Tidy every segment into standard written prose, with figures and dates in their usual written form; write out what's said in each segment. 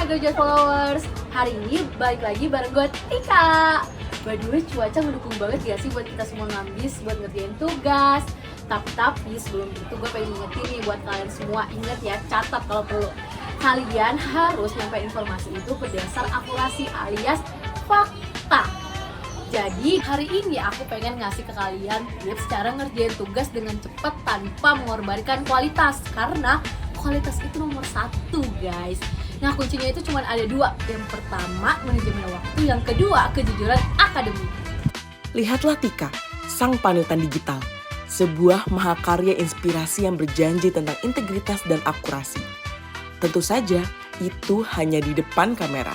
Gojek Followers. Hari ini balik lagi bareng gue Tika. By the way, cuaca mendukung banget ya sih buat kita semua ngambis buat ngerjain tugas. Tapi sebelum itu gue pengen ingetin nih buat kalian semua, inget ya, catat kalau perlu. Kalian harus nyampein informasi itu berdasar akurasi alias fakta. Jadi hari ini aku pengen ngasih ke kalian tips cara ngerjain tugas dengan cepat tanpa mengorbankan kualitas. Karena kualitas itu nomor 1 guys. Nah kuncinya itu cuma ada 2. Yang pertama manajemen waktu, yang kedua kejujuran akademik. Lihatlah Tika, sang panutan digital. Sebuah mahakarya inspirasi yang berjanji tentang integritas dan akurasi. Tentu saja itu hanya di depan kamera.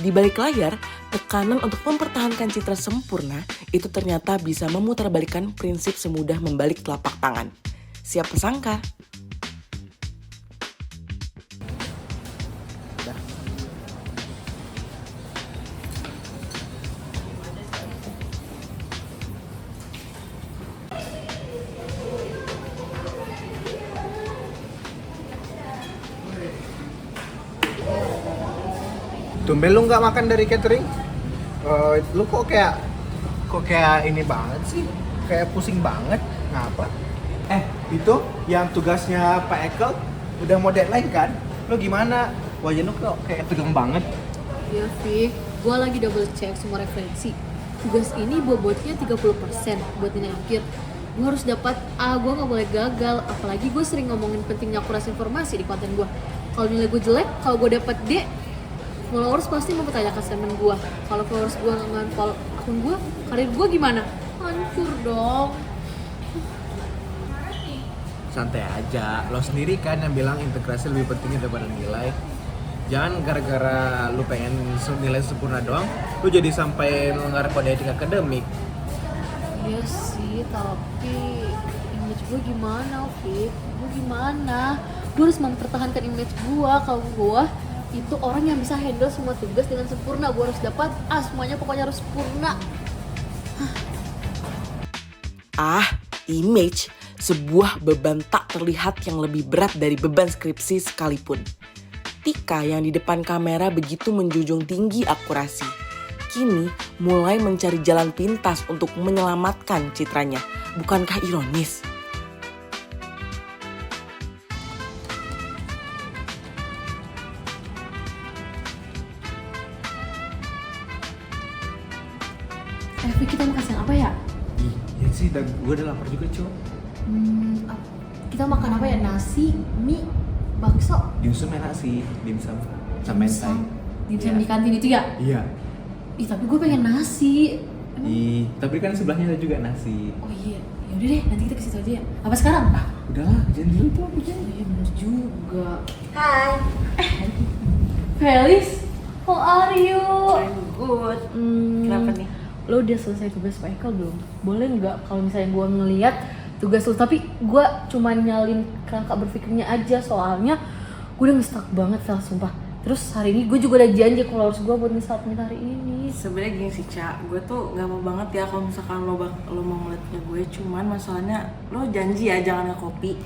Di balik layar, tekanan untuk mempertahankan citra sempurna itu ternyata bisa memutarbalikkan prinsip semudah membalik telapak tangan. Siapa sangka? Tumben lu nggak makan dari catering? Lu kok kayak ini banget sih? Kayak pusing banget. Ngapa? Itu yang tugasnya Pak Ekel udah mau deadline kan? Lu gimana? Wajah lu kok kayak tegang banget. Ya Fik, gue lagi double check semua referensi. Tugas ini bobotnya 30% buat nilai akhir. Gue harus dapat A, gue gak boleh gagal. Apalagi gue sering ngomongin pentingnya akurasi informasi di konten gue. Kalau nilai gue jelek, kalau gue dapet D, followers pasti mempertanyakan statement gue. Kalau followers gue nggak nge-follow akun gue, karir gue gimana? Hancur dong. Santai aja. Lo sendiri kan yang bilang integrasi lebih penting daripada nilai. Jangan gara-gara lu pengen nilai sempurna doang, lu jadi sampai melanggar kode etik akademik. Iya sih, tapi image gue gimana, Fik? Gue gimana? Gue harus mempertahankan image gue. Kalau gue itu orang yang bisa handle semua tugas dengan sempurna. Gue harus dapat A, semuanya pokoknya harus sempurna. Image, sebuah beban tak terlihat yang lebih berat dari beban skripsi sekalipun. Tika yang di depan kamera begitu menjunjung tinggi akurasi, kini mulai mencari jalan pintas untuk menyelamatkan citranya. Bukankah ironis? Fik, kita makan siang apa ya? Iya sih, gue udah lapar juga cuy. Kita makan apa ya? Nasi, mie, bakso, Dimsum enak sih, dimsum sama mentai. dimsum di kantin itu ya? Iya. Ih, tapi gue pengen nasi. Tapi kan sebelahnya ada juga nasi. Oh iya, yaudah deh, nanti kita ke situ aja ya. Apa sekarang? Udahlah, jangan dulu tuh aku Oh iya bener juga. Hai, Felis, how are you? I'm good. Kenapa nih? Lo udah selesai tugas Pak Ekel belum? Boleh nggak kalau misalnya gue ngeliat tugas lo, tapi gue cuma nyalin kerangka berpikirnya aja, soalnya gue udah nge-stuck banget, Fel, sumpah. Terus hari ini gue juga udah janji kalau harus gue buat nge-submit hari ini. Sebenarnya gini sih, Ca, gue tuh gak mau banget ya kalau misalkan lo mau ngeliatnya gue, cuman masalahnya lo janji ya jangan nge-copy.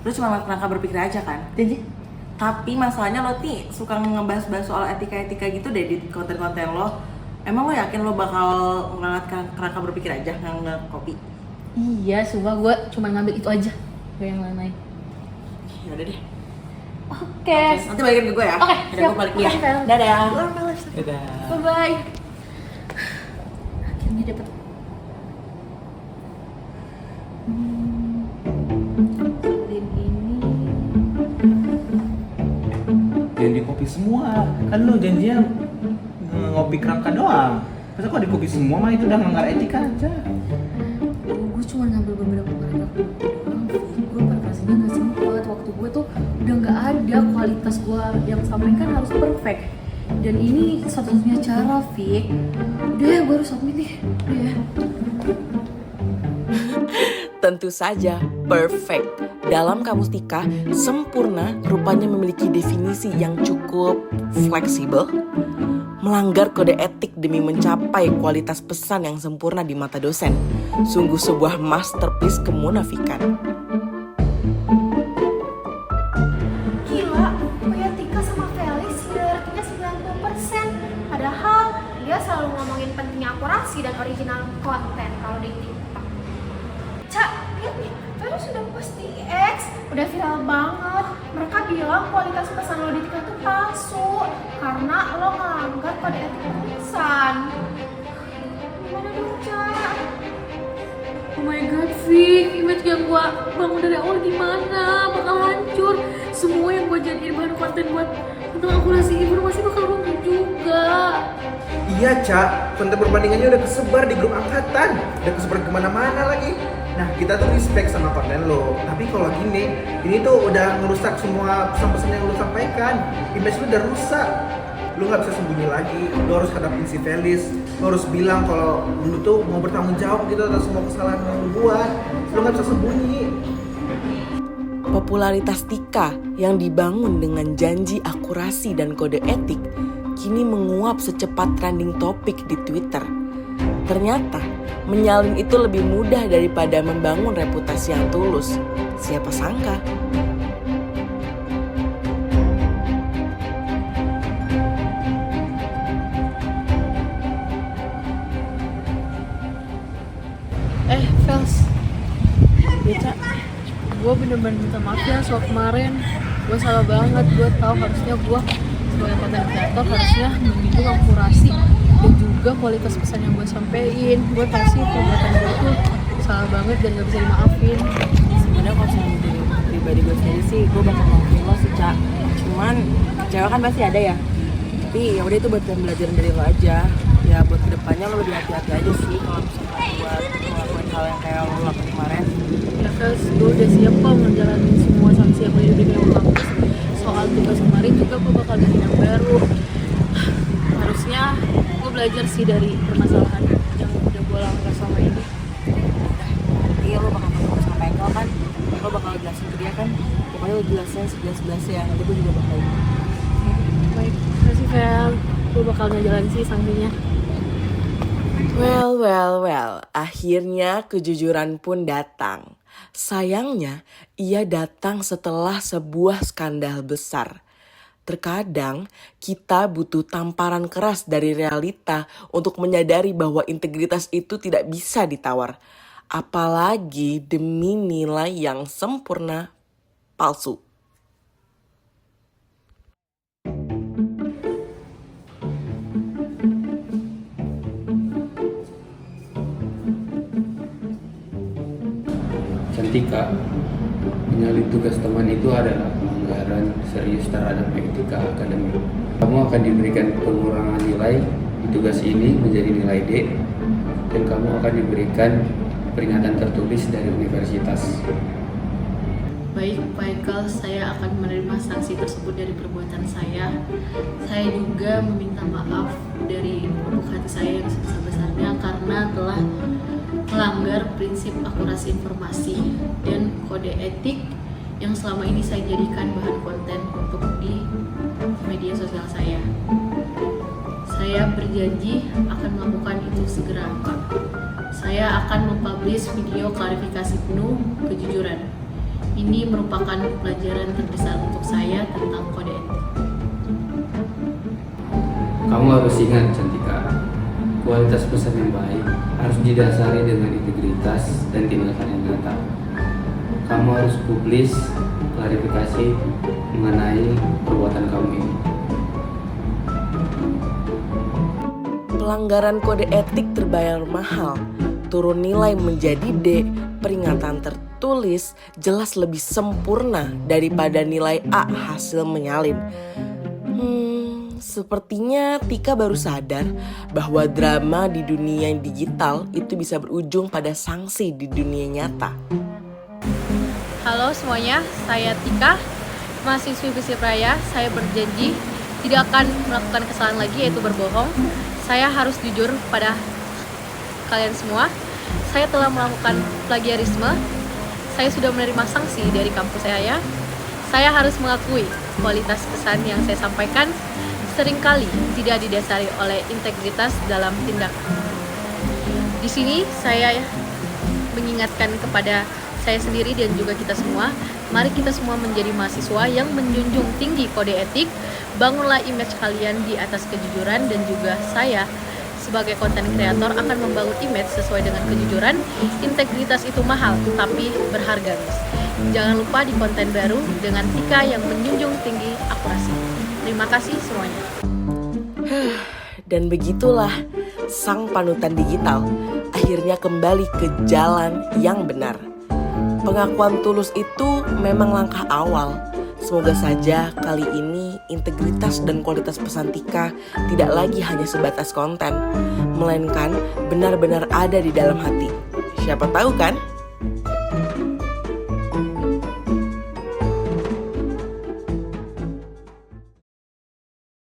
Lo cuma ngeliat kerangka berpikir aja kan? Janji? Tapi masalahnya lo nih suka ngebahas-bahas soal etika-etika gitu deh di konten-konten lo. Emang lo yakin lo bakal ngeliat kerangka berpikir aja, nggak nge-copy? Iya, sumpah gue cuma ngambil itu aja, gak yang lain-lain. Yaudah deh. Oke. Nanti balikin ke gue ya. Oke, Udah gue balik ya. Makasih, Fel. Dadah. Dadah. Bye-bye. Akhirnya dapet. Dan ini. Jangan di kopi semua. Kan lu janjinya ngopi kerangka doang. Masa kok di kopi semua mah itu udah melanggar etika aja. Gue cuma ngambil beberapa paragraf doang. Gue paragrafnya nggak sempet. Waktu gue tuh udah nggak ada, kualitas gue yang sampaikan harus perfect. Dan ini satu-satunya cara, Fik. Udah ya, gue harus submit nih. Udah ya. Tentu saja, perfect. Dalam kamus Tika, sempurna rupanya memiliki definisi yang cukup fleksibel, melanggar kode etik demi mencapai kualitas pesan yang sempurna di mata dosen. Sungguh sebuah masterpiece kemunafikan. Gila, Tika sama Felis udah pasti X, udah viral banget. Mereka bilang kualitas pesan lo di TikTok tuh palsu karena lo ngelanggar kode etik pesan. Gimana dong, Cak? Oh my god, Vic, image yang gua bangun dari awal gimana? Bakal hancur. Semua yang gua jadiin bahan konten buat tentang akurasi informasi bakal runtuh juga. Iya, Cak. Konten perbandingannya udah kesebar di grup angkatan. Udah kesebar kemana-mana lagi. Nah, kita tuh respect sama konten lo. Tapi kalau gini, ini tuh udah ngerusak semua pesan-pesan yang lo sampaikan. Image lo udah rusak. Lo nggak bisa sembunyi lagi. Lo harus hadapin si Felis. Lo harus bilang kalau lo tuh mau bertanggung jawab gitu atas semua kesalahan yang lo buat. Lo nggak bisa sembunyi. Popularitas Tika yang dibangun dengan janji akurasi dan kode etik kini menguap secepat trending topik di Twitter. Ternyata, menyalin itu lebih mudah daripada membangun reputasi yang tulus. Siapa sangka? Fels, ya, gue bener-bener minta maaf ya soal kemarin. Gue salah banget, gue tahu harusnya gue sebagai content creator harusnya mendukung akurasi dan juga kualitas pesan yang gue sampein. Gue tahu sih perbuatan gue tuh salah banget dan gak bisa dimaafin. Sebenarnya kalau misalnya dari pribadi gue sendiri sih, gue bakal maafin lo sih, Cak. Cuman kecewa kan pasti ada ya. Tapi ya udah, itu buat pembelajaran dari lo aja. Ya buat kedepannya lo lebih hati-hati aja sih kalau misalnya buat ngelakuin hal yang kayak lo lakuin kemarin. Ya Fels, gue udah siap kok ngejalanin semua sanksi yang udah diberikan oleh kampus. Soal tugas kemarin juga gue bakal bikin yang baru. Harusnya gue belajar sih dari permasalahan yang udah gue lakukan selama ini. Iya, lo bakal ketemu sama Eko kan, lo bakal jelasin ke dia kan, pokoknya lo jelasin sejelas-jelasnya ya, nanti gue juga bakal Baik, makasih Fel. Gue bakal ngejalanin sih sanksinya. Well, akhirnya kejujuran pun datang. Sayangnya, ia datang setelah sebuah skandal besar. Terkadang, kita butuh tamparan keras dari realita untuk menyadari bahwa integritas itu tidak bisa ditawar. Apalagi demi nilai yang sempurna palsu. Cantika, menyalin tugas teman itu adalah pelanggaran serius terhadap etika akademik. Kamu akan diberikan pengurangan nilai di tugas ini menjadi nilai D, dan kamu akan diberikan peringatan tertulis dari universitas. Baik, Pak Ekel, saya akan menerima sanksi tersebut dari perbuatan saya. Saya juga meminta maaf dari lubuk hati saya yang sebesar-besarnya karena telah melanggar prinsip akurasi informasi dan kode etik yang selama ini saya jadikan bahan konten untuk di media sosial saya. Saya berjanji akan melakukan itu segera, Pak. Saya akan mempublish video klarifikasi penuh kejujuran. Ini merupakan pelajaran terbesar untuk saya tentang kode etik. Kamu harus ingat, Cantika, kualitas pesan yang baik harus didasari dengan integritas dan tindakan yang nyata. Kamu harus publis klarifikasi mengenai perbuatan kamu ini. Pelanggaran kode etik terbayar mahal, turun nilai menjadi D, peringatan tertulis jelas lebih sempurna daripada nilai A hasil menyalin. Sepertinya Tika baru sadar bahwa drama di dunia digital itu bisa berujung pada sanksi di dunia nyata. Halo semuanya, saya Tika, mahasiswi Besi Raya. Saya berjanji tidak akan melakukan kesalahan lagi, yaitu berbohong. Saya harus jujur pada kalian semua. Saya telah melakukan plagiarisme. Saya sudah menerima sanksi dari kampus saya. Saya harus mengakui kualitas pesan yang saya sampaikan seringkali tidak didasari oleh integritas dalam tindakan. Di sini saya mengingatkan kepada saya sendiri dan juga kita semua, mari kita semua menjadi mahasiswa yang menjunjung tinggi kode etik. Bangunlah image kalian di atas kejujuran, dan juga saya sebagai konten kreator akan membangun image sesuai dengan kejujuran. Integritas itu mahal tapi berharga, guys. Jangan lupa di konten baru dengan Tika yang menjunjung tinggi akurasi. Terima kasih semuanya. Dan begitulah sang panutan digital akhirnya kembali ke jalan yang benar. Pengakuan tulus itu memang langkah awal. Semoga saja kali ini integritas dan kualitas pesan Tika tidak lagi hanya sebatas konten, melainkan benar-benar ada di dalam hati. Siapa tahu kan?